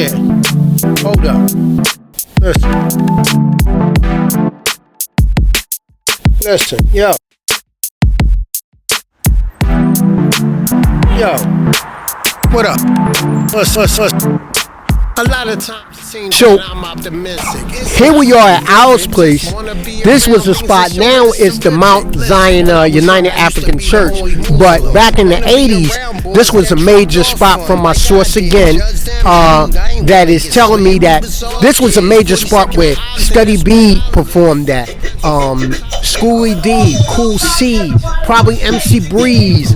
Yeah. Hold up. Listen, yo. Yo. What up? A lot of times it seems that I'm optimistic. Here we are at Owl's Place. This was a spot. Now it's the Mount Zion United African Church. But back in the 80s, this was a major spot from my source again that is telling me that this was a major spot where Study B performed at. Schoolie D, Cool C, probably MC Breeze,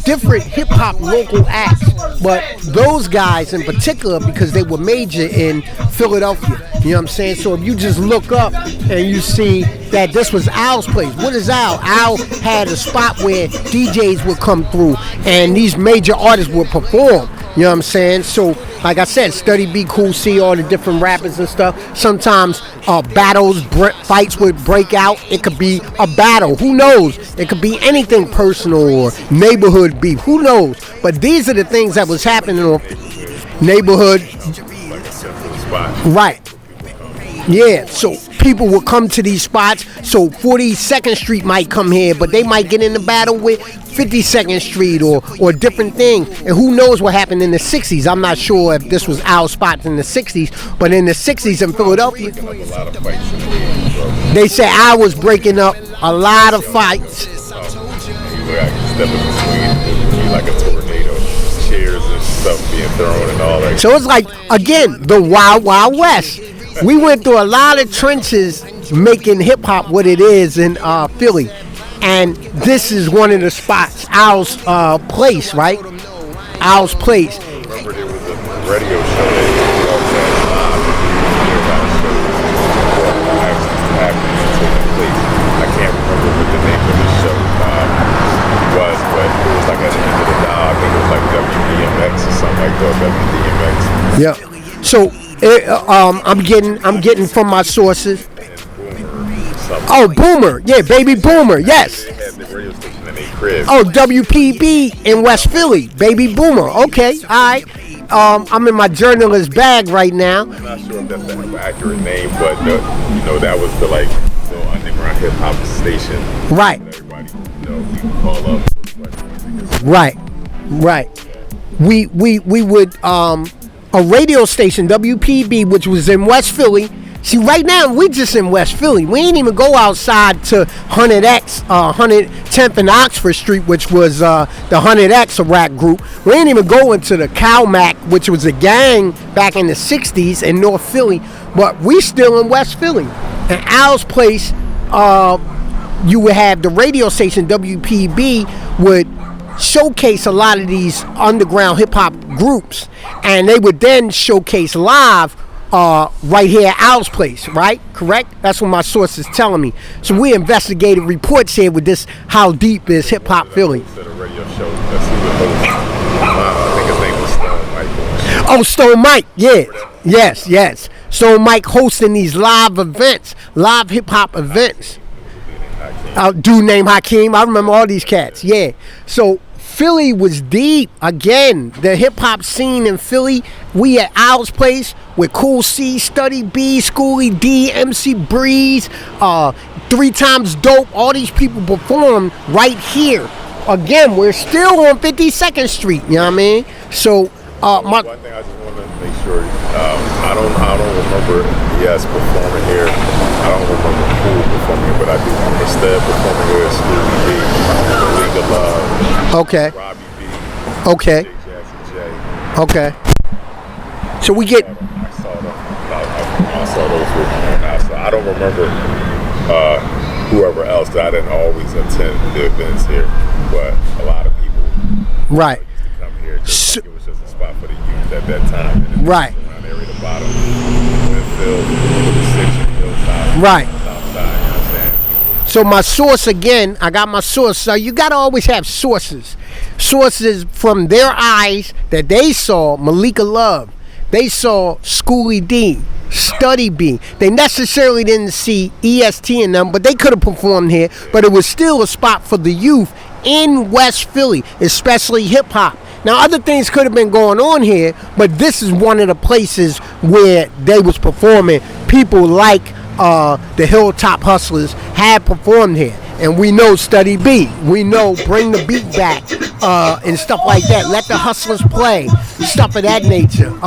different hip-hop local acts. But those guys in particular, because they were major in Philadelphia, you know what I'm saying? So if you just look up and you see that this was Owl's Place. What is Owl? Owl had a spot where DJs would come through and these major artists would perform. You know what I'm saying? So, like I said, Study B, Cool C, all the different rappers and stuff. Sometimes battles, fights would break out. It could be a battle. Who knows? It could be anything personal or neighborhood beef. Who knows? But these are the things that was happening on neighborhood. Right. Yeah, so people will come to these spots. So 42nd Street might come here, but they might get in a battle with 52nd Street or different things. And who knows what happened in the 60s. I'm not sure if this was our spots in the 60s, but in the 60s in Philadelphia, they say I was breaking up a lot of fights. Like a tornado, chairs and stuff being thrown and all that. So it's like, again, the Wild Wild West. We went through a lot of trenches making hip hop what it is in Philly, and this is one of the spots. Owl's Place, right? Owl's Place. I remember there was a radio show that I can't remember what the name of the show was, but it was like at the end of the dial. I think it was like WDMX or something like that. WDMX. Yeah. So. I'm getting from my sources. Boomer, yeah, Baby Boomer, yes. Oh, WPB in West Philly, Baby Boomer. Okay, all right. I'm in my journalist bag right now. I'm not sure if that's the accurate name, but that was the underground hip hop station. Right. Everybody, people call up. Right. We would a radio station, WPB, which was in West Philly. See, right now, we just in West Philly. We ain't even go outside to 100X, 110th and Oxford Street, which was the 100X, a rap group. We ain't even going to the Calmac, which was a gang back in the 60s in North Philly. But we still in West Philly. And Owl's Place, you would have the radio station, WPB, would showcase a lot of these underground hip-hop groups, and they would then showcase live right here at Owl's Place, right? Correct? That's what my source is telling me. So we investigated reports here with this, how deep is hip-hop Philly. Oh, Stone Mike, yeah. Yes. Stone Mike hosting these live events, live hip-hop events. Dude named Hakeem, I remember all these cats, yeah. So Philly was deep. Again, the hip-hop scene in Philly, we at Owl's Place with Cool C, Study B, Schoolie D, MC Breeze, 3 Times Dope. All these people performed right here. Again, we're still on 52nd Street, you know what I mean? So, one thing I just want to make sure, I don't remember yes performing here. I don't remember Cool performing here, but I do remember Stead performing here at Schoolie D, League of Love. Okay. Robbie B. Okay. Jackson J. Okay. So we get. I saw those with. So I don't remember whoever else. I didn't always attend the events here, but a lot of people. Right. Used to come here. It was just a spot for the youth at that time. And right. Around there at the bottom, Winfield, the 6th, Hillside. Right. Southside. You understand? So my source again, I got my source. So you gotta always have sources. Sources from their eyes that they saw Malika Love. They saw Schoolie D, Study B. They necessarily didn't see EST in them, but they could have performed here. But it was still a spot for the youth in West Philly, especially hip hop. Now, other things could have been going on here, but this is one of the places where they was performing. People like the Hilltop Hustlers had performed here. And we know Study B. We know Bring the Beat Back and stuff like that. Let the Hustlers Play. Stuff of that nature.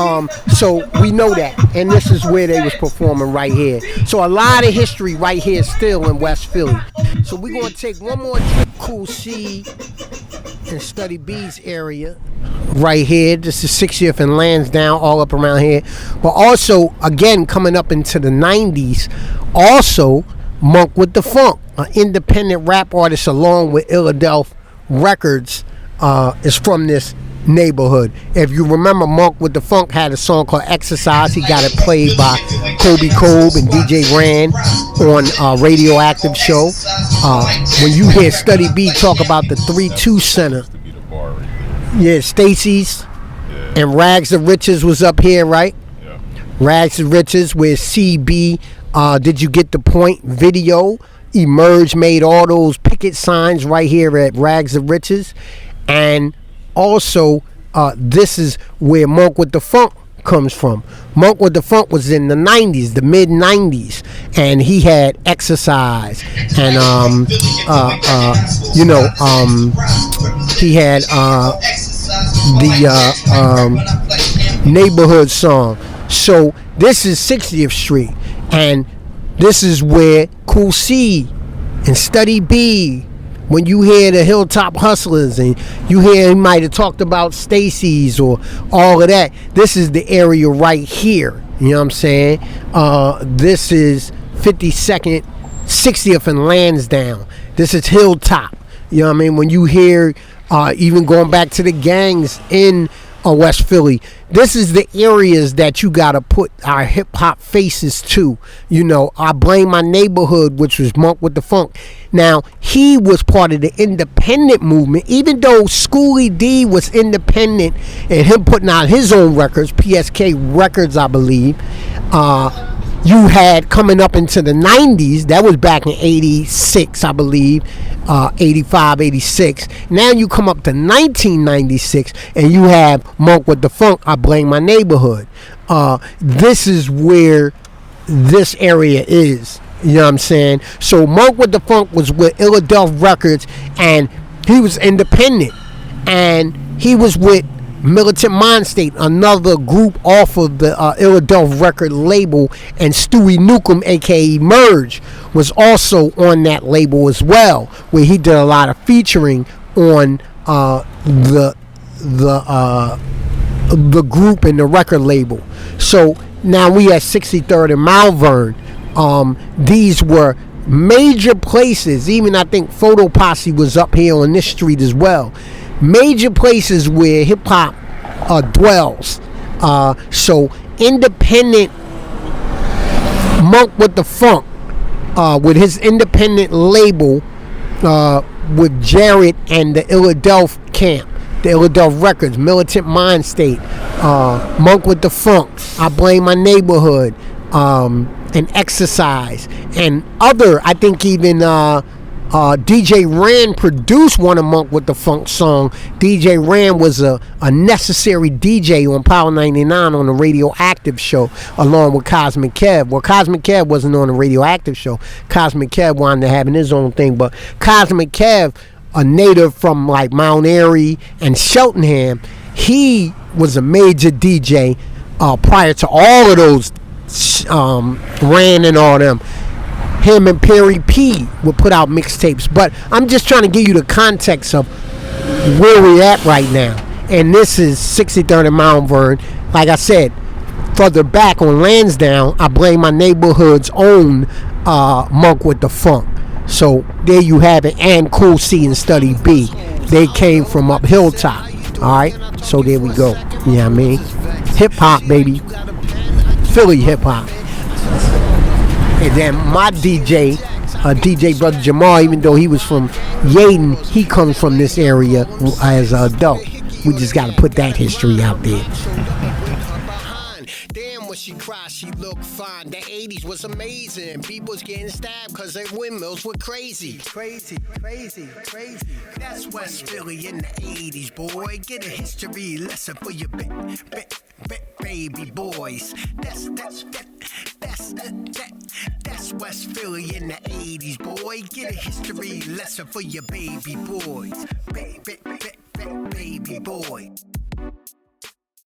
So we know that. And this is where they was performing right here. So a lot of history right here still in West Philly. So we're going to take one more trip. Cool C and Study B's area. Right here. This is 60th and Lansdowne, all up around here. But also, again, coming up into the 90s, also Munk Wit Da Funk, an independent rap artist along with Illadelph Records, is from this neighborhood. If you remember, Munk Wit Da Funk had a song called Exercise. He got it played by Kobe Kobe and DJ Ran on Radioactive Show. When you hear Study B talk about the 3-2 Center, yeah, Stacy's and Rags to Riches was up here, right? Yeah. Rags to Riches with CB. Did You Get the Point video? Emerge made all those picket signs right here at Rags to Riches. And also, this is where Munk Wit Da Funk comes from. Munk Wit Da Funk was in the 90s, the mid 90s, and he had Exercise, and he had the neighborhood song. So this is 60th Street, and this is where Cool C and Study B, when you hear the Hilltop Hustlers and you hear he might have talked about Stacy's or all of that, this is the area right here. You know what I'm saying? This is 52nd, 60th and Lansdowne. This is Hilltop. You know what I mean? When you hear even going back to the gangs in West Philly, this is the areas that you gotta put our hip hop faces to. You know, I Blame My Neighborhood, which was Munk Wit Da Funk. Now, he was part of the independent movement, even though Schoolie D was independent and him putting out his own records, PSK Records, I believe. You had coming up into the 90s, that was back in 86, I believe, 85, 86. Now you come up to 1996, and you have Munk Wit Da Funk, I Blame My Neighborhood. This is where this area is. You know what I'm saying? So Munk Wit Da Funk was with Illadelph Records, and he was independent. And he was with Militant Mind State, another group off of the Illadelph record label, and Stewie Newcomb, aka Merge, was also on that label as well, where he did a lot of featuring on the group and the record label. So now we at 63rd and Malvern. These were major places. Even I think Photo Posse was up here on this street as well. Major places where hip hop dwells. So independent Munk Wit Da Funk, with his independent label, with Jared and the Illadelph camp, the Illadelph Records, Militant Mind State, Munk Wit Da Funk, I Blame My Neighborhood, and Exercise, and other, I think even DJ Ran produced one of Munk Wit Da Funk song. DJ Ran was a necessary DJ on Power 99 on the Radioactive Show, along with Cosmic Kev. Well, Cosmic Kev wasn't on the Radioactive Show. Cosmic Kev wanted to have his own thing, but Cosmic Kev, a native from like Mount Airy and Cheltenham, he was a major DJ prior to all of those Ran and all them. Him and Perry P would put out mixtapes, but I'm just trying to give you the context of where we're at right now. And this is 63rd and Mount Vernon. Like I said, further back on Lansdowne, I Blame My Neighborhood's own Munk Wit Da Funk. So there you have it. And Cool C and Study B, they came from up Hilltop. Alright, so there we go. You know what I mean? Hip hop, baby. Philly hip hop. And then my DJ, DJ Brother Jamal, even though he was from Yaden, he comes from this area as an adult. We just got to put that history out there. Damn, when she cries, she look fine. The 80s was amazing. People's getting stabbed cause their windmills were crazy. Crazy. That's West Philly in the 80s, boy. Get a history lesson for your baby boys. That's West Philly in the 80s, boy. Get a history lesson for your baby boys. Baby boy.